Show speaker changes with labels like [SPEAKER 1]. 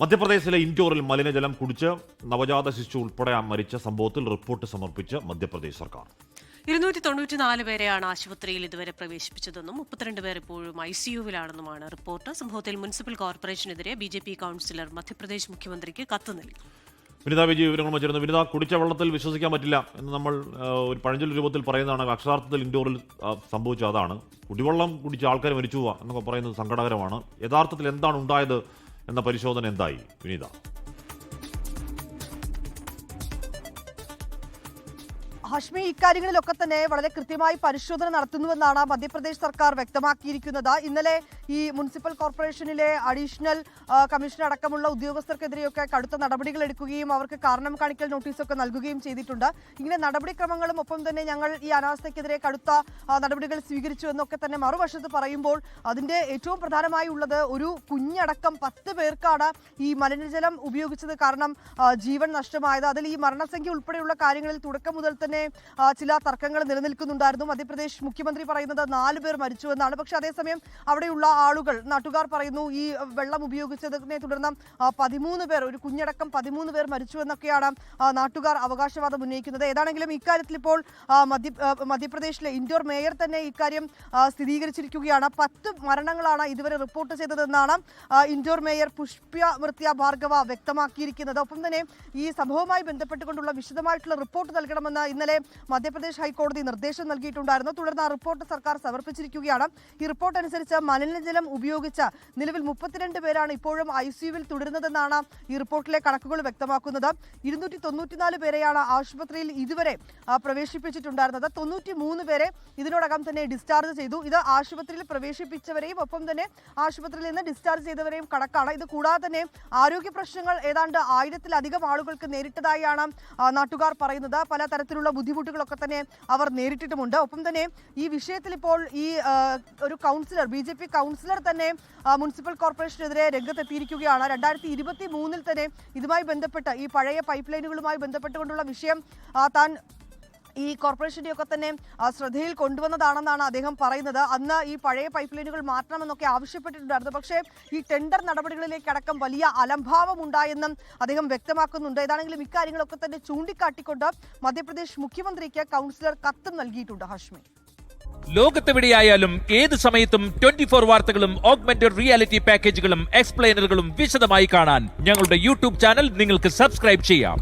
[SPEAKER 1] മധ്യപ്രദേശിലെ ഇൻഡോറിൽ മലിനജലം കുടിച്ച് നവജാത ശിശു ഉൾപ്പെടെ മരിച്ച സംഭവത്തിൽ റിപ്പോർട്ട് സമർപ്പിച്ച് മധ്യപ്രദേശ് സർക്കാർ.
[SPEAKER 2] 294 പേരെയാണ് ആശുപത്രിയിൽ ഇതുവരെ പ്രവേശിപ്പിച്ചതെന്നും 32 പേർ ഇപ്പോഴും ICUവിലാണെന്നുമാണ് റിപ്പോർട്ട്. സംഭവത്തിൽ മുനിസിപ്പൽ കോർപ്പറേഷനെതിരെ BJP കൌൺസിലർ മധ്യപ്രദേശ് മുഖ്യമന്ത്രിക്ക് കത്ത് നൽകി.
[SPEAKER 1] വിനിത വിജയ് വിവരങ്ങൾ വച്ചിരുന്നു. വിനിത, കുടിച്ച വെള്ളത്തിൽ വിശ്വസിക്കാൻ പറ്റില്ല എന്ന് നമ്മൾ ഒരു പഴഞ്ചൊൽ രൂപത്തിൽ പറയുന്നതാണ്. അക്ഷരാർത്ഥത്തിൽ ഇൻഡോറിൽ സംഭവിച്ച അതാണ്. കുടിവെള്ളം കുടിച്ച ആൾക്കാർ മരിച്ചു പോവുക എന്നൊക്കെ പറയുന്നത് സങ്കടകരമാണ്. യഥാർത്ഥത്തിൽ എന്താണ് ഉണ്ടായത് എന്ന പരിശോധന എന്തായി വിനീത?
[SPEAKER 3] ഹാഷ്മി, ഇക്കാര്യങ്ങളിലൊക്കെ തന്നെ വളരെ കൃത്യമായി പരിശോധന നടത്തുന്നുവെന്നാണ് മധ്യപ്രദേശ് സർക്കാർ വ്യക്തമാക്കിയിരിക്കുന്നത്. ഇന്നലെ ഈ മുനിസിപ്പൽ കോർപ്പറേഷനിലെ അഡീഷണൽ കമ്മീഷണർ അടക്കമുള്ള ഉദ്യോഗസ്ഥർക്കെതിരെയൊക്കെ കടുത്ത നടപടികൾ എടുക്കുകയും അവർക്ക് കാരണം കാണിക്കൽ നോട്ടീസൊക്കെ നൽകുകയും ചെയ്തിട്ടുണ്ട്. ഇങ്ങനെ നടപടിക്രമങ്ങളും ഒപ്പം തന്നെ ഞങ്ങൾ ഈ അനാസ്ഥയ്ക്കെതിരെ കടുത്ത നടപടികൾ സ്വീകരിച്ചു എന്നൊക്കെ തന്നെ മറുവശത്ത് പറയുമ്പോൾ അതിന്റെ ഏറ്റവും പ്രധാനമായി ഉള്ളത് ഒരു കുഞ്ഞടക്കം 10 പേർക്കാണ് ഈ മലിനജലം ഉപയോഗിച്ചത് കാരണം ജീവൻ നഷ്ടമായത്. അതിൽ ഈ മരണസംഖ്യ ഉൾപ്പെടെയുള്ള കാര്യങ്ങളിൽ തുടക്കം മുതൽ തന്നെ ചില തർക്കങ്ങൾ നിലനിൽക്കുന്നുണ്ടായിരുന്നു. മധ്യപ്രദേശ് മുഖ്യമന്ത്രി പറയുന്നത് 4 പേർ മരിച്ചു എന്നാണ്. പക്ഷെ അതേസമയം അവിടെയുള്ള ആളുകൾ, നാട്ടുകാർ പറയുന്നു ഈ വെള്ളം ഉപയോഗിച്ചതിനെ തുടർന്ന് 13 പേർ, ഒരു കുഞ്ഞടക്കം 13 പേർ മരിച്ചു എന്നൊക്കെയാണ് നാട്ടുകാർ അവകാശവാദം ഉന്നയിക്കുന്നത്. ഏതാണെങ്കിലും ഇക്കാര്യത്തിൽ ഇപ്പോൾ മധ്യപ്രദേശിലെ ഇൻഡോർ മേയർ തന്നെ ഇക്കാര്യം സ്ഥിരീകരിച്ചിരിക്കുകയാണ്. 10 മരണങ്ങളാണ് ഇതുവരെ റിപ്പോർട്ട് ചെയ്തതെന്നാണ് ഇൻഡോർ മേയർ പുഷ്പ്യമൃത്യ ഭാർഗവ വ്യക്തമാക്കിയിരിക്കുന്നത്. ഒപ്പം തന്നെ ഈ സംഭവവുമായി ബന്ധപ്പെട്ടുകൊണ്ടുള്ള വിശദമായിട്ടുള്ള റിപ്പോർട്ട് നൽകണമെന്ന് ഇന്നലെ മധ്യപ്രദേശ് ഹൈക്കോടതി നിർദ്ദേശം നൽകിയിട്ടുണ്ടായിരുന്നു. തുടർന്ന് ആ റിപ്പോർട്ട് സർക്കാർ സമർപ്പിച്ചിരിക്കുകയാണ്. ഈ റിപ്പോർട്ട് അനുസരിച്ച് മലിനജലം ഉപയോഗിച്ച് നിലവിൽ 32 പേരാണ് ഇപ്പോഴും ICUവിൽ തുടരുന്നതെന്നാണ് ഈ റിപ്പോർട്ടിലെ കണക്കുകൾ വ്യക്തമാക്കുന്നത്. 294 പേരെയാണ് ആശുപത്രിയിൽ ഇതുവരെ പ്രവേശിപ്പിച്ചിട്ടുണ്ടായിരുന്നത്. 93 പേരെ ഇതിനോടകം തന്നെ ഡിസ്ചാർജ് ചെയ്തു. ഇത് ആശുപത്രിയിൽ പ്രവേശിപ്പിച്ചവരെയും ഒപ്പം തന്നെ ആശുപത്രിയിൽ നിന്ന് ഡിസ്ചാർജ് ചെയ്തവരെയും കണക്കാണ്. ഇത് കൂടാതെ തന്നെ ആരോഗ്യ പ്രശ്നങ്ങൾ ഏതാണ്ട് 1000-ലധികം ആളുകൾക്ക് നേരിട്ടതായാണ് നാട്ടുകാർ പറയുന്നത്. പല തരത്തിലുള്ള ബുദ്ധിമുട്ടുകളൊക്കെ തന്നെ അവർ നേരിട്ടിട്ടുമുണ്ട്. ഒപ്പം തന്നെ ഈ വിഷയത്തിൽ ഇപ്പോൾ ഈ ഒരു കൗൺസിലർ, BJP കൗൺസിലർ തന്നെ മുനിസിപ്പൽ കോർപ്പറേഷനെതിരെ രംഗത്തെത്തിയിരിക്കുകയാണ്. 2023 തന്നെ ഇതുമായി ബന്ധപ്പെട്ട് ഈ പഴയ പൈപ്പ് ലൈനുകളുമായി ബന്ധപ്പെട്ടുകൊണ്ടുള്ള വിഷയം താൻ ഈ കോർപ്പറേഷൻ്റെയൊക്കെ തന്നെ ശ്രദ്ധയിൽ കൊണ്ടുവന്നതാണെന്നാണ് അദ്ദേഹം പറയുന്നത്. അന്ന് ഈ പഴയ പൈപ്പ് ലൈനുകൾ മാറ്റണമെന്നൊക്കെ ആവശ്യപ്പെട്ടിട്ടുണ്ടായിരുന്നു. പക്ഷേ ഈ ടെൻഡർ നടപടികളിലേക്കടക്കം വലിയ അലംഭാവം ഉണ്ടായെന്നും അദ്ദേഹം വ്യക്തമാക്കുന്നുണ്ട്. ഏതാണെങ്കിലും ഇക്കാര്യങ്ങളൊക്കെ തന്നെ ചൂണ്ടിക്കാട്ടിക്കൊണ്ട് മധ്യപ്രദേശ് മുഖ്യമന്ത്രിക്ക് കൗൺസിലർ കത്തും നൽകിയിട്ടുണ്ട്. ഹാഷ്മി,
[SPEAKER 4] ലോകത്തെവിടെയായാലും ഏത് സമയത്തും 24 വാർത്തകളും ഓഗ്മെന്റഡ് റിയാലിറ്റി പാക്കേജുകളും എക്സ്പ്ലെയിനറുകളും വിശദമായി കാണാൻ ഞങ്ങളുടെ YouTube ചാനൽ നിങ്ങൾക്ക് സബ്സ്ക്രൈബ് ചെയ്യാം.